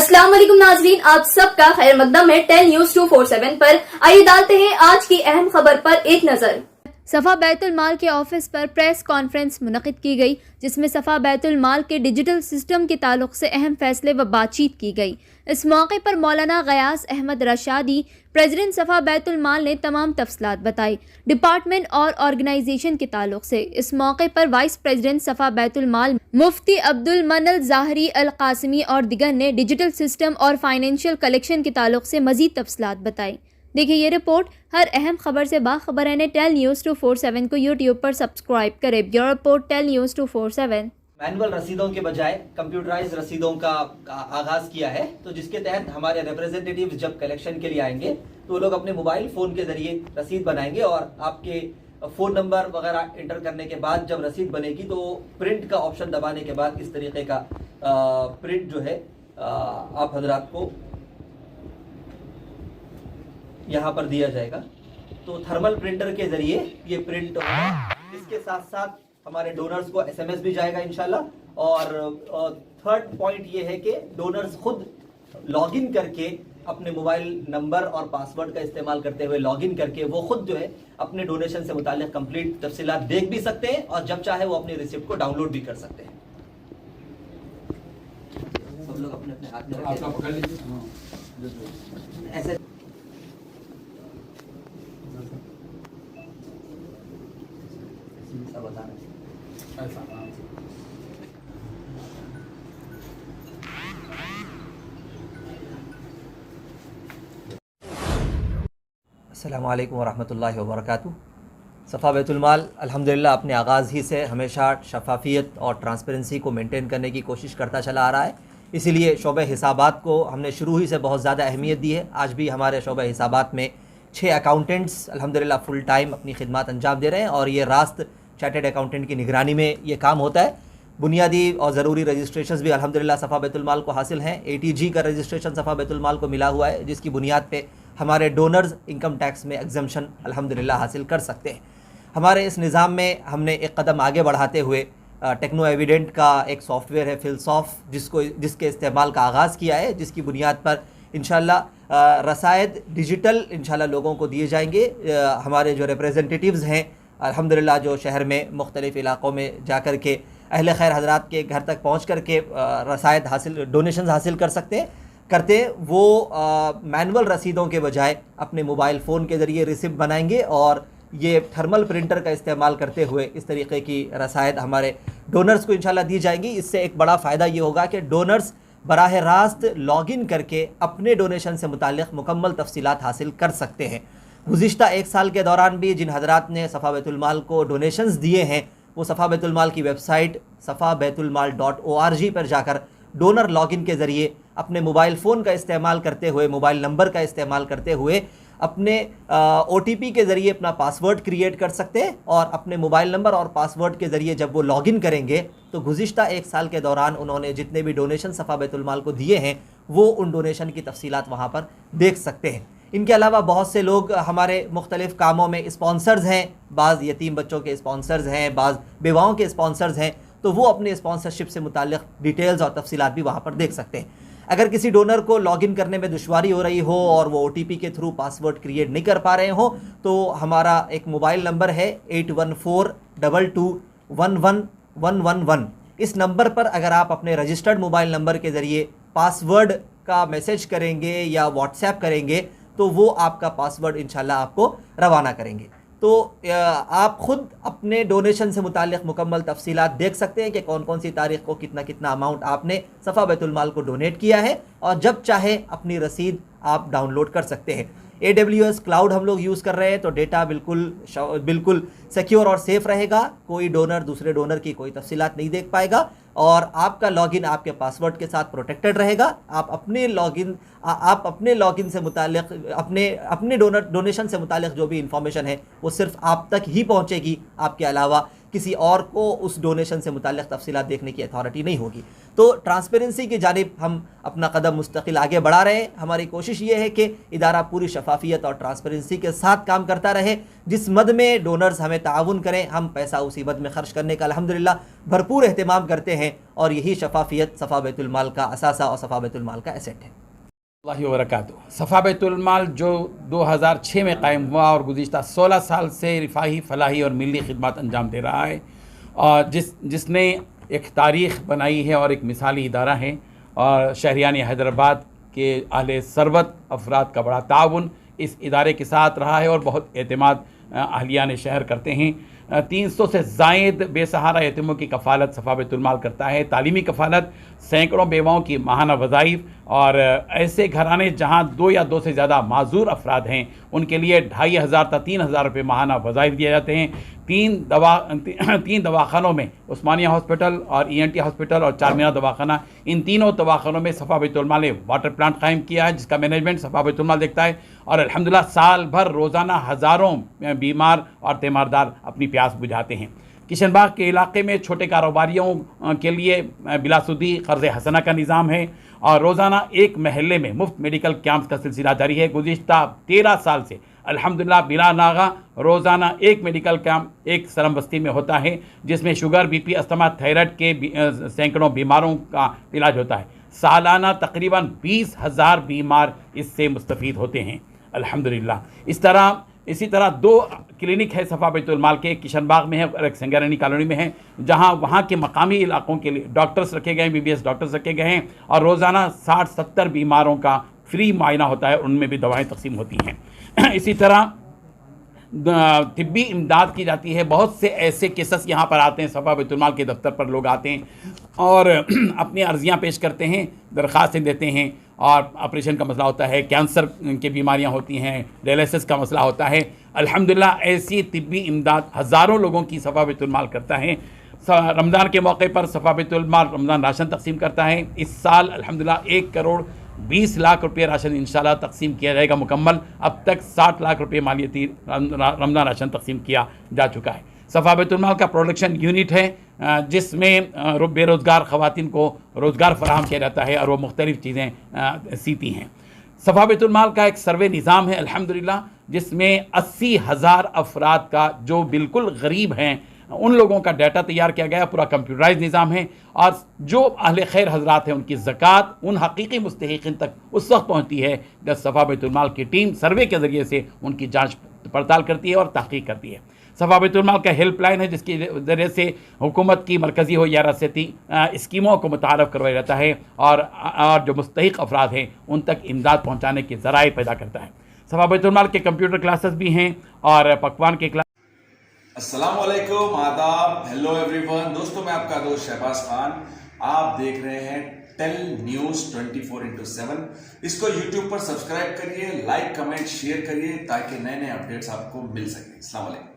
अस्सलाम वालेकुम नाजरीन, आप सबका खैर मकदम है 10 न्यूज 247 पर। आइए डालते हैं आज की अहम खबर पर एक नजर। सफ़ा बैतुल माल के ऑफिस पर प्रेस कॉन्फ्रेंस मुनक़िद की गई, जिसमें सफ़ा बैतुल माल के डिजिटल सिस्टम के ताल्लुक से अहम फैसले व बातचीत की गई। इस मौके पर मौलाना गयास अहमद रशादी, प्रेसिडेंट सफ़ा बैतुल माल ने तमाम तफसलात बताई डिपार्टमेंट और ऑर्गेनाइजेशन के ताल्लुक से। इस मौके पर वाइस प्रेसिडेंट सफ़ा बैतुल माल मुफ्ती अब्दुल मनल ज़ाहरी अल कासिमी और दिगर ने डिजिटल सिस्टम और फाइनेंशियल कलेक्शन के ताल्लुक से मज़ीद तफसलात बताई। देखिए ये रिपोर्ट। हर अहम खबर से बाखबर रहने टेल न्यूज़ 247 को यूट्यूब पर सब्सक्राइब करें। Bureau report tell news 247। Manual रसीदों के बजाय कंप्यूटराइज रसीदों का आगाज किया है, तो जिसके तहत हमारे रिप्रेजेंटेटिव जब कलेक्शन के लिए आएंगे तो वो लोग अपने मोबाइल फोन के जरिए रसीद बनाएंगे और आपके फोन नंबर वगैरह इंटर करने के बाद जब रसीद बनेगी तो प्रिंट का ऑप्शन दबाने के बाद इस तरीके का प्रिंट जो है आप हजरात को यहाँ पर दिया जाएगा। तो थर्मल प्रिंटर के जरिए ये प्रिंट होगा। इसके साथ साथ हमारे डोनर्स को एसएमएस भी जाएगा इंशाल्लाह। और थर्ड पॉइंट ये है कि डोनर्स खुद लॉगिन करके अपने मोबाइल नंबर और पासवर्ड का इस्तेमाल करते हुए लॉगिन करके वो खुद जो है अपने डोनेशन से मुताल्लिक कंप्लीट तफसीलात देख भी सकते हैं और जब चाहे वो अपनी रिसिप्ट को डाउनलोड भी कर सकते हैं। सब लोग अपने अपने हाथ में ऐसे बता रहे अस्सलामु अलैकुम वरहमतुल्लाहि वबरकातुहू। सफ़ा बैतुल माल अल्हम्दुलिल्लाह अपने आगाज़ ही से हमेशा शफाफियत और ट्रांसपेरेंसी को मेंटेन करने की कोशिश करता चला आ रहा है। इसीलिए शोबे हिसाबात को हमने शुरू ही से बहुत ज़्यादा अहमियत दी है। आज भी हमारे शोबे हिसाबात में 6 अकाउंटेंट्स अल्हम्दुलिल्लाह फ़ुल टाइम अपनी खिदमत अंजाम दे रहे हैं और ये रास्त चार्टर्ड अकाउंटेंट की निगरानी में ये काम होता है। बुनियादी और ज़रूरी रजिस्ट्रेशंस भी अल्हम्दुलिल्लाह सफ़ा बैतुल माल को हासिल हैं। ATG का रजिस्ट्रेशन सफ़ा बैतुल माल को मिला हुआ है, जिसकी बुनियाद पे हमारे डोनर्स इनकम टैक्स में एग्जम्पशन अल्हम्दुलिल्लाह हासिल कर सकते हैं। हमारे इस निज़ाम में हमने एक कदम आगे बढ़ाते हुए टेक्नो एविडेंट का एक सॉफ्टवेयर है फिलसॉफ, जिसके इस्तेमाल का आगाज़ किया है, जिसकी बुनियाद पर इंशाल्लाह रसायद डिजिटल इंशाल्लाह लोगों को दिए जाएंगे। हमारे जो रिप्रेजेंटेटिव्स हैं अल्हम्दुलिल्लाह जो शहर में मुख्तलिफ़ इलाक़ों में जा कर के अहले खैर हजरात के घर तक पहुँच कर के रसायद हासिल डोनेशन हासिल कर सकते हैं वो मैनुअल रसीदों के बजाय अपने मोबाइल फ़ोन के ज़रिए रिसिप्ट बनाएंगे और ये थर्मल प्रिंटर का इस्तेमाल करते हुए इस तरीके की रसायद हमारे डोनर्स को इंशाल्लाह दी जाएंगी। इससे एक बड़ा फ़ायदा ये होगा कि डोनर्स बराह रास्त लॉगिन करके अपने डोनेशन से मुताल्लिक़ मुकम्मल तफसीलात हासिल कर सकते हैं। गुज़िश्ता 1 साल के दौरान भी जिन हज़रात ने सफ़ा बैतुल माल को डोनेशंस दिए हैं वो सफ़ा बैतुल माल की वेबसाइट safabaitulmal.org पर जाकर डोनर लॉगिन के ज़रिए अपने मोबाइल फ़ोन का इस्तेमाल करते हुए, मोबाइल नंबर का इस्तेमाल करते हुए अपने OTP के ज़रिए अपना पासवर्ड क्रिएट कर सकते हैं और अपने मोबाइल नंबर और पासवर्ड के ज़रिए जब वो लॉगिन करेंगे तो गुज़िश्ता 1 साल के दौरान उन्होंने जितने भी डोनेशन सफ़ा बैतुल माल को दिए हैं वो उन डोनेशन की तफसीलात वहाँ पर देख सकते हैं। इनके अलावा बहुत से लोग हमारे मुख्तलिफ़ कामों में स्पॉन्सर्स हैं, बाज़ यतीम बच्चों के स्पॉन्सर्स हैं, बाज़ बेवाओं के स्पॉन्सर्स हैं, तो वो अपने स्पॉन्सरशिप से मुताल्लिक़ डिटेल्स और तफसीलात भी वहाँ पर देख सकते हैं। अगर किसी डोनर को लॉगिन करने में दुश्वारी हो रही हो और वो OTP के थ्रू पासवर्ड क्रिएट नहीं कर पा रहे हो तो हमारा एक मोबाइल नंबर है 8142211111। इस नंबर पर अगर आप अपने रजिस्टर्ड मोबाइल नंबर के ज़रिए पासवर्ड का मैसेज करेंगे या व्हाट्सएप करेंगे तो वो आपका पासवर्ड इंशाल्लाह आपको रवाना करेंगे। तो आप ख़ुद अपने डोनेशन से मुताल्लिक़ मुकम्मल तफसीलात देख सकते हैं कि कौन कौन सी तारीख़ को कितना कितना अमाउंट आपने सफ़ा बैतुल माल को डोनेट किया है और जब चाहे अपनी रसीद आप डाउनलोड कर सकते हैं। AWS क्लाउड हम लोग यूज़ कर रहे हैं तो डेटा बिल्कुल सिक्योर और सेफ़ रहेगा। कोई डोनर दूसरे डोनर की कोई तफसीलात नहीं देख पाएगा और आपका लॉगिन आपके पासवर्ड के साथ प्रोटेक्टेड रहेगा। आप अपने लॉगिन से मुताल्लिक़ अपने डोनेशन से मुताल्लिक़ जो भी इंफॉर्मेशन है वो सिर्फ आप तक ही पहुँचेगी। आपके अलावा किसी और को उस डोनेशन से मुताल्लिक़ तफसीलात देखने की अथॉरिटी नहीं होगी। तो ट्रांसपेरेंसी की जानिब हम अपना कदम मुस्तकिल आगे बढ़ा रहे हैं। हमारी कोशिश ये है कि इदारा पूरी शफाफियत और ट्रांसपेरेंसी के साथ काम करता रहे। जिस मद में डोनर्स हमें ताउन करें, हम पैसा उसी मद में खर्च करने का अल्हम्दुलिल्लाह भरपूर एहतमाम करते हैं, और यही शफाफियत सफ़ा बैतुल माल का असासा और सफ़ा बैतुल माल का एसेट है। सफ़ा बैतुल माल जो 2006 में कायम हुआ और गुज़िश्ता 16 साल से रिफाही, फलाही और मिली खिदमत अंजाम दे रहा है, और जिसने एक तारीख़ बनाई है और एक मिसाली इदारा है, और शहरियान हैदराबाद के अहले सरबत अफराद का बड़ा ताउन इस इदारे के साथ रहा है और बहुत एतमाद अहलियान शहर करते हैं। 300 से ज़ायद बेसहारा यतीमों की कफ़ालत सफ़ा बैतुल माल करता है। तालीमी कफ़ालत, सैकड़ों बेवाओं की माहाना वज़ाइफ, और ऐसे घराने जहां 2 या 2 से ज़्यादा माजूर अफराद हैं उनके लिए 2500 तक 3000 रुपये माहाना वज़ाइफ दिए जाते हैं। 3 दवाखानों में, उस्मानिया हॉस्पिटल और ENT हॉस्पिटल और चारमीनार दवाखाना, इन तीनों दवाखानों में सफ़ा बैतुल माल ने वाटर प्लांट कायम किया है जिसका मैनेजमेंट सफ़ा बैतुल माल देखता है। और अल्हम्दुलिल्लाह साल भर रोज़ाना हज़ारों बीमार और तीमारदार अपनी प्यास बुझाते हैं। किशनबाग के इलाके में छोटे कारोबारियों के लिए बिलासुदी क़र्ज़ हसना का निज़ाम है, और रोज़ाना एक महल्ले में मुफ्त मेडिकल कैंप्स का सिलसिला जारी है। गुज़िश्ता 13 साल से अल्हम्दुलिल्लाह बिला नागा रोज़ाना एक मेडिकल कैंप एक सरम बस्ती में होता है, जिसमें शुगर, BP, अस्थमा, थायराइड के सैकड़ों बीमारों का इलाज होता है। सालाना तकरीबन 20,000 बीमार इससे मुस्तफ़ीद होते हैं अल्हम्दुलिल्लाह। इसी तरह 2 क्लिनिक है सफ़ा बैतुल माल के, एक किशनबाग में है और एक संगारेनी कॉलोनी में है, जहां वहां के मकामी इलाकों के लिए डॉक्टर्स रखे गए हैं, BBS डॉक्टर्स रखे गए हैं, और रोज़ाना 60-70 बीमारों का फ्री मुआयना होता है, उनमें भी दवाएं तकसीम होती हैं। इसी तरह तिब्बी इमदाद की जाती है। बहुत से ऐसे केसेस यहाँ पर आते हैं, सफ़ा बैतुल माल के दफ्तर पर लोग आते हैं और अपनी अर्जियाँ पेश करते हैं, दरख्वास्तें देते हैं, और ऑपरेशन का मसला होता है, कैंसर की बीमारियाँ होती हैं, डायलिसिस का मसला होता है। अल्हम्दुलिल्लाह ऐसी तिब्बी इमदाद हज़ारों लोगों की सफ़ा बैतुल माल करता है। रमज़ान के मौके पर सफ़ा बैतुल माल रमज़ान राशन तकसीम करता है। इस साल अल्हम्दुलिल्लाह 1 करोड़ 20 लाख रुपये राशन इंशाल्लाह तकसीम किया जाएगा मुकम्मल। अब तक 60 लाख रुपये मालियती रमज़ान राशन तकसीम किया जा चुका है। सफ़ा बैतुल माल का प्रोडक्शन यूनिट है जिसमें बेरोज़गार ख़वातीन को रोज़गार फराहम किया जाता है और वो मुख्तलिफ़ चीज़ें सीती हैं। सफ़ा बैतुल माल का एक सर्वे निज़ाम है अल्हम्दुलिल्लाह, जिसमें 80,000 अफराद का जो बिल्कुल गरीब हैं उन लोगों का डाटा तैयार किया गया। पूरा कंप्यूटराइज निज़ाम है, और जो अहले खैर हजरात हैं उनकी ज़कात उन हकीकी मुस्तहिक़ीन तक उस वक्त पहुँचती है जब सफ़ा बैतुल माल की टीम सर्वे के ज़रिए से उनकी जाँच पड़ताल करती है और तहक़ीक़ करती है। सफ़ा बैतुल माल का हेल्पलाइन है जिसके ज़रिए से हुकूमत की मरकज़ी हो या रियासती स्कीमों को मुतारफ़ करवाया जाता है, और जो मुस्तहिक़ अफराद हैं उन तक इमदाद पहुँचाने के ज़राए पैदा करता है। सफ़ा बैतुल माल के कंप्यूटर क्लासेस भी हैं और पकवान के क्लास। अस्सलामु अलैकुम, आदाब, हेलो एवरीवन। दोस्तों मैं आपका दोस्त शहबाज खान, आप देख रहे हैं टेल न्यूज़ 24/7। इसको यूट्यूब पर सब्सक्राइब करिए, लाइक, कमेंट, शेयर करिए ताकि नए नए अपडेट्स आपको मिल सकें। अस्सलाम वालेकुम।